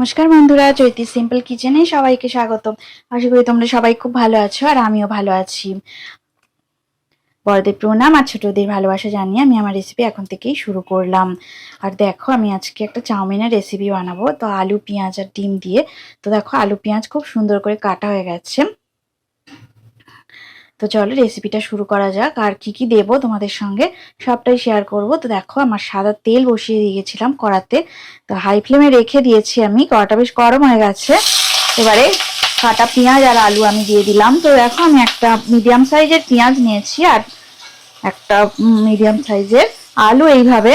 নমস্কার বন্ধুরা, চৈতি সিম্পল কিচেনে সবাইকে স্বাগতম। আশা করি তোমরা সবাই খুব ভালো আছো আর আমিও ভালো আছি। বড়দের প্রণাম আর ছোটদের ভালোবাসা জানিয়ে আমি আমার রেসিপি এখন থেকেই শুরু করলাম। আর দেখো, আমি আজকে একটা চাউমিনের রেসিপি বানাবো, তো আলু পেঁয়াজ আর ডিম দিয়ে। তো দেখো, আলু পেঁয়াজ খুব সুন্দর করে কাটা হয়ে গেছে। তো চলো রেসিপিটা শুরু করা যাক। আর কি কি দেবো তোমাদের সঙ্গে সবটাই শেয়ার করব। তো দেখো, আমার সাদা তেল বসিয়ে দিয়েছিলাম কড়াতে, তো হাই ফ্লেমে রেখে দিয়েছি আমি। কড়াটা বেশ গরম হয়ে গেছে। এবারে কাটা পেঁয়াজ আর আলু আমি দিয়ে দিলাম। তো দেখো, আমি একটা মিডিয়াম সাইজের পেঁয়াজ নিয়েছি আর একটা মিডিয়াম সাইজের আলু এইভাবে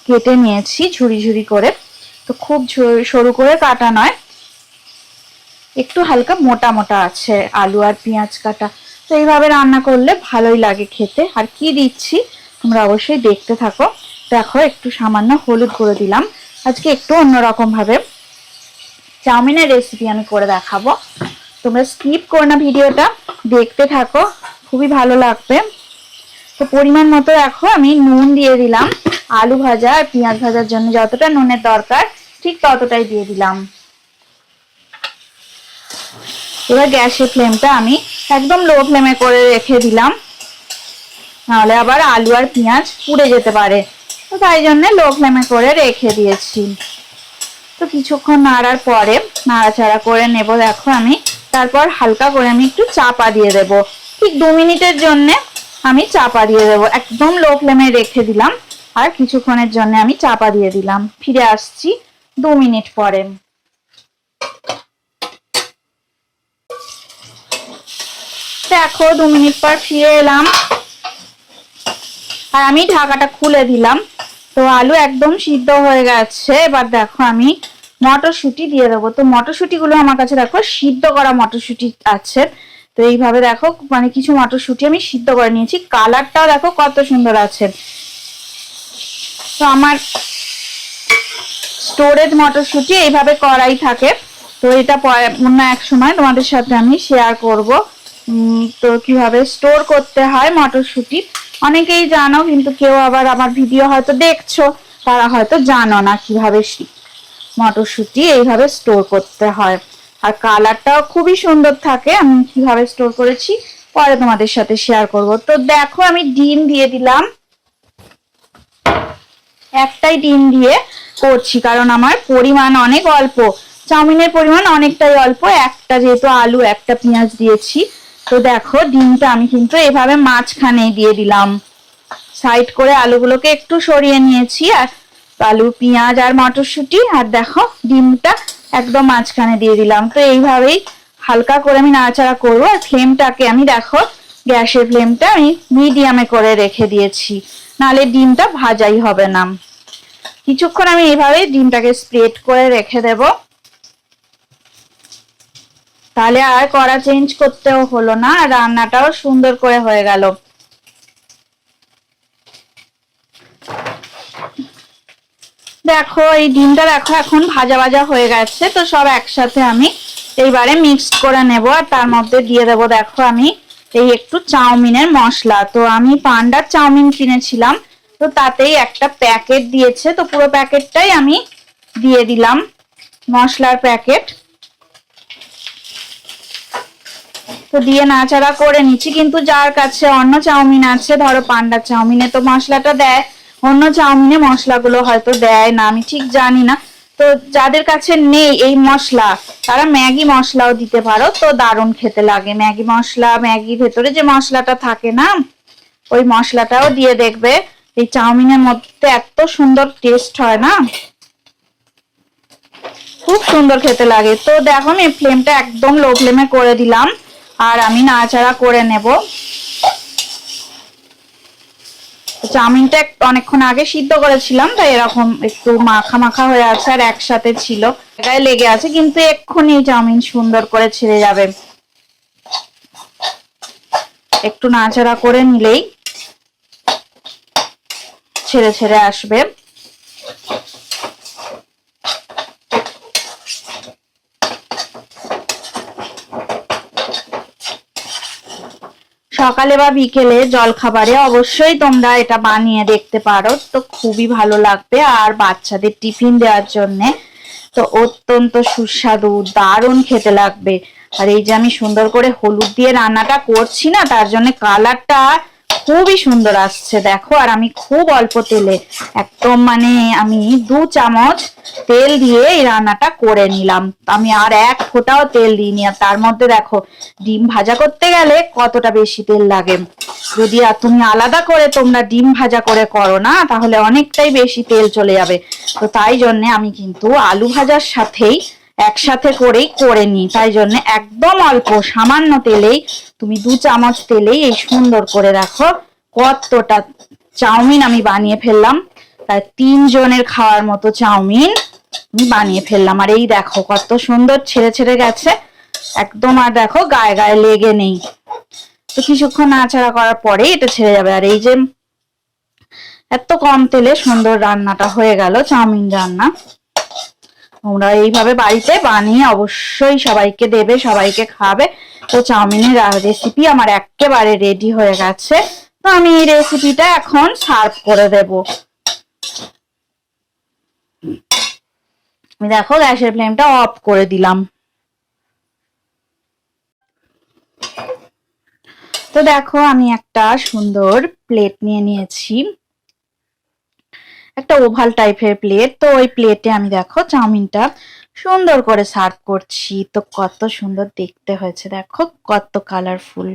কেটে নিয়েছি ঝুরি ঝুরি করে। তো খুব সরু করে কাটা নয়, একটু হালকা মোটা মোটা আছে আলু আর পেঁয়াজ কাটা। তো এইভাবে রান্না করলে ভালোই লাগে খেতে। আর কি দিচ্ছি তোমরা অবশ্যই দেখতে থাকো। দেখো, একটু সামান্য হলুদ করে দিলাম। আজকে একটু অন্যরকম ভাবে চাউমিনের রেসিপি আমি করে দেখাবো। তোমরা স্কিপ করো না, ভিডিওটা দেখতে থাকো, খুবই ভালো লাগবে। তো পরিমাণ মতো দেখো আমি নুন দিয়ে দিলাম। আলু ভাজা আর পেঁয়াজ ভাজার জন্য যতটা নুনের দরকার ঠিক ততটাই দিয়ে দিলাম। এবার গ্যাসের ফ্লেমটা আমি একদম লো ফ্লেমে করে রেখে দিলাম, নাহলে আবার আলু আর পেঁয়াজ পুড়ে যেতে পারে। তো তাই জন্য লো ফ্লেমে করে রেখে দিয়েছি। তো কিছুক্ষণ নাড়ার পরে নাড়াচাড়া করে নেব দেখো আমি। তারপর হালকা করে আমি একটু চাপা দিয়ে দেব, ঠিক 2 মিনিটের জন্য আমি চাপা দিয়ে দেব। একদম লো ফ্লেমে রেখে দিলাম আর কিছুক্ষণের জন্য আমি চাপা দিয়ে দিলাম। ফিরে আসছি 2 মিনিট পরে। দেখো 2 মিনিট পর ফিরে এলাম আর আমি ঢাকাটা খুলে দিলাম। তো আলু একদম সিদ্ধ হয়ে গেছে। এবার দেখো আমি মটরশুঁটি দিয়ে দেবো। তো মটরশুঁটিগুলো আমার কাছে দেখো সিদ্ধ করা মটরশুঁটি আছে। তো এইভাবে দেখো, মানে কিছু মটরশুঁটি আমি সিদ্ধ করে নিয়েছি। কালারটাও দেখো কত সুন্দর আছে। তো আমার স্টোরেজ মটরশুঁটি এইভাবে করাই থাকে। তো এটা অন্য এক সময় তোমাদের সাথে আমি শেয়ার করব। তো কিভাবে স্টোর করতে হয় মটরশুঁটি অনেকেই জানো, কিন্তু কেউ আবার আমার ভিডিও হয়তো দেখছো, তারা হয়তো জানো না কিভাবে মটরশুঁটি এইভাবে স্টোর করতে হয়। আর কালারটাও খুবই সুন্দর থাকে। আমি কিভাবে স্টোর করেছি পরে তোমাদের সাথে শেয়ার করব। তো দেখো, আমি ডিম দিয়ে দিলাম। একটাই ডিম দিয়ে করছি কারণ আমার পরিমাণ অনেক অল্প, চাউমিনের পরিমাণ অনেকটাই অল্প, একটা যেহেতু আলু একটা পেঁয়াজ দিয়েছি। তো দেখো, ডিমটা আমি কিন্তু এভাবে মাঝখানে দিয়ে দিলাম। সাইড করে আলুগুলোকে একটু সরিয়ে নিয়েছি আর আলু পেঁয়াজ আর মটরশুঁটি, আর দেখো ডিমটা একদম মাঝখানে দিয়ে দিলাম। তো এইভাবেই হালকা করে আমি নাড়াচাড়া করবো। আর ফ্লেমটাকে আমি দেখো, গ্যাসের ফ্লেমটা আমি মিডিয়ামে করে রেখে দিয়েছি, নাহলে ডিমটা ভাজাই হবে না। কিছুক্ষণ আমি এইভাবেই ডিমটাকে স্প্রেড করে রেখে দেব, তাহলে আর কড়া চেঞ্জ করতেও হলো না আর রান্নাটাও সুন্দর করে হয়ে গেল। দেখো, এই ডিমটা দেখো এখন ভাজা ভাজা হয়ে গেছে। তো সব একসাথে আমি এইবারে মিক্সড করে নেব আর তার মধ্যে দিয়ে দেবো দেখো আমি এই একটু চাউমিনের মশলা। তো আমি পান্ডার চাউমিন কিনেছিলাম, তো তাতেই একটা প্যাকেট দিয়েছে। তো পুরো প্যাকেটটাই আমি দিয়ে দিলাম, মশলার প্যাকেট। তো দিয়ে নাড়াচাড়া করে নিচ্ছি। কিন্তু যার কাছে অন্য চাউমিন আছে, ধরো পান্ডার চাউমিনে তো মশলাটা দেয়, অন্য চাউমিনে মশলাগুলো হয়তো দেয় না, আমি ঠিক জানি না। তো যাদের কাছে নেই এই মশলা, তারা ম্যাগি মশলাও দিতে পারো, তো দারুণ খেতে লাগে। ম্যাগি মশলা, ম্যাগির ভেতরে যে মশলাটা থাকে না, ওই মশলাটাও দিয়ে দেখবে এই চাউমিনের মধ্যে এত সুন্দর টেস্ট হয় না, খুব সুন্দর খেতে লাগে। তো দেখো, আমি ফ্লেমটা একদম লো ফ্লেমে করে দিলাম আর আমি নাড়াচাড়া করে নেব। চাউমিনটা অনেকক্ষণ আগে সিদ্ধ করেছিলাম, তাই এরকম একটু মাখা মাখা হয়ে আছে আর একসাথে ছিল, গায়ে লেগে আছে, কিন্তু এক্ষুনি চাউমিন সুন্দর করে ছেড়ে যাবে। একটু নাড়াচাড়া করে নিলেই ছেড়ে ছেড়ে আসবে। সকালে বা বিকেলে জলখাবারে অবশ্যই তোমরা এটা বানিয়ে দেখতে পারো, তো খুবই ভালো লাগবে। আর বাচ্চাদের টিফিন দেওয়ার জন্য তো অত্যন্ত সুস্বাদু, দারুণ খেতে লাগবে। আর এই যে আমি সুন্দর করে হলুদ দিয়ে রান্নাটা করছি না, তার জন্য কালারটা খুবই সুন্দর আসছে দেখো। আর আমি খুব অল্প তেলে, একদম মানে আমি 2 চামচ তেল দিয়ে এই রান্নাটা করে নিলাম। আমি আর এক ফোঁটাও তেল দিইনি। আর তার মধ্যে দেখো ডিম ভাজা করতে গেলে কতটা বেশি তেল লাগে। যদি তুমি আলাদা করে তোমরা ডিম ভাজা করে করো না, তাহলে অনেকটাই বেশি তেল চলে যাবে। তো তাই জন্য আমি কিন্তু আলু ভাজার সাথেই একসাথে করেই করে নিই। তাই জন্য একদম অল্প সামান্য তেলেই, তুমি 2 চামচ তেলেই এই সুন্দর করে দেখো কতটা চাউমিন আমি বানিয়ে ফেললাম। প্রায় 3 জনের খাওয়ার মতো চাউমিন আমি বানিয়ে ফেললাম। আর এই দেখো কত সুন্দর ছেড়ে ছেড়ে গেছে একদম। আর দেখো গায়ে গায়ে লেগে নেই। তো কিছুক্ষণ নাড়াচাড়া করার পরেই এটা ছেড়ে যাবে। আর এই যে এত কম তেলে সুন্দর রান্নাটা হয়ে গেল, চাউমিন রান্না। তোমরা এইভাবে বাড়িতে বানিয়ে অবশ্যই সবাইকে দেবে, সবাইকে খাবে। তো চাউমিনের রেসিপি আমার একেবারে রেডি হয়ে গেছে। তো আমি এই রেসিপিটা এখন সার্ভ করে দেব। আমি দেখো গ্যাসের ফ্লেমটা অফ করে দিলাম। তো দেখো আমি একটা সুন্দর প্লেট নিয়ে নিয়েছি, একটা ওভাল টাইপের প্লেট। তো ওই প্লেটে আমি দেখো চাউমিনটা সুন্দর করে সার্ভ করছি। তো কত সুন্দর দেখতে হয়েছে দেখো, কত কালারফুল।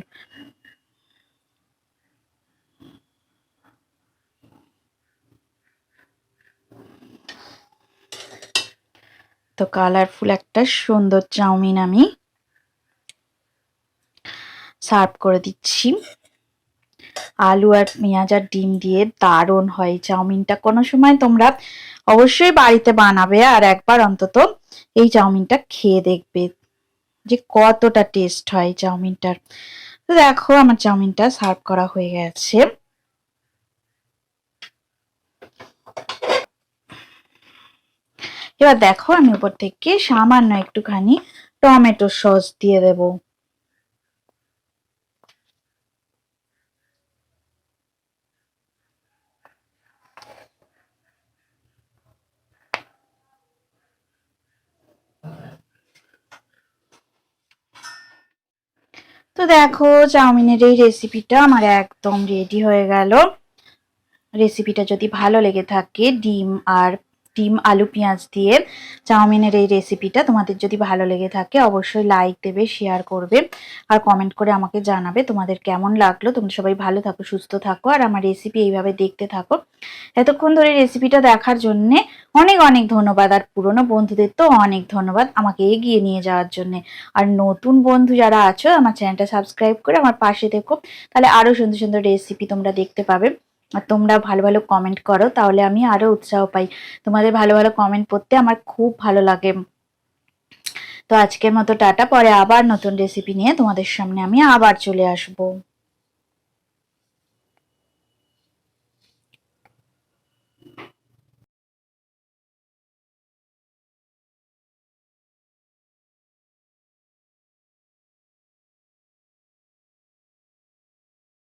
তো কালারফুল একটা সুন্দর চাউমিন আমি সার্ভ করে দিচ্ছি। আলু আর পেঁয়াজ আর ডিম দিয়ে দারুণ হয় চাউমিনটা। কোনো সময় তোমরা অবশ্যই বাড়িতে বানাবে আর একবার অন্তত এই চাউমিনটা খেয়ে দেখবে যে কতটা টেস্ট হয় চাউমিনটার। তো দেখো আমার চাউমিনটা সার্ভ করা হয়ে গেছে। এবার দেখো আমি উপর থেকে সামান্য একটুখানি টমেটো সস দিয়ে দেব। তো দেখো চাউমিনের এই রেসিপিটা আমার একদম রেডি হয়ে গেল। রেসিপিটা যদি ভালো লেগে থাকে, ডিম আলু পেঁয়াজ দিয়ে চাউমিনের এই রেসিপিটা তোমাদের যদি ভালো লেগে থাকে, অবশ্যই লাইক দেবে, শেয়ার করবে আর কমেন্ট করে আমাকে জানাবে তোমাদের কেমন লাগলো। তোমরা সবাই ভালো থাকো, সুস্থ থাকো আর আমার রেসিপি এইভাবে দেখতে থাকো। এতক্ষণ ধরে রেসিপিটা দেখার জন্যে অনেক অনেক ধন্যবাদ। আর পুরনো বন্ধুদের তো অনেক ধন্যবাদ আমাকে এগিয়ে নিয়ে যাওয়ার জন্যে। আর নতুন বন্ধু যারা আছো আমার চ্যানেলটা সাবস্ক্রাইব করে আমার পাশে থেকো, তাহলে আরো সুন্দর সুন্দর রেসিপি তোমরা দেখতে পাবে। আর তোমরা ভালো ভালো কমেন্ট করো, তাহলে আমি আরো উৎসাহ পাই। তোমাদের ভালো ভালো কমেন্ট পড়তে আমার খুব ভালো লাগে। তো আজকের মতো টাটা, পরে আবার নতুন রেসিপি নিয়ে তোমাদের সামনে আমি আবার চলে আসবো।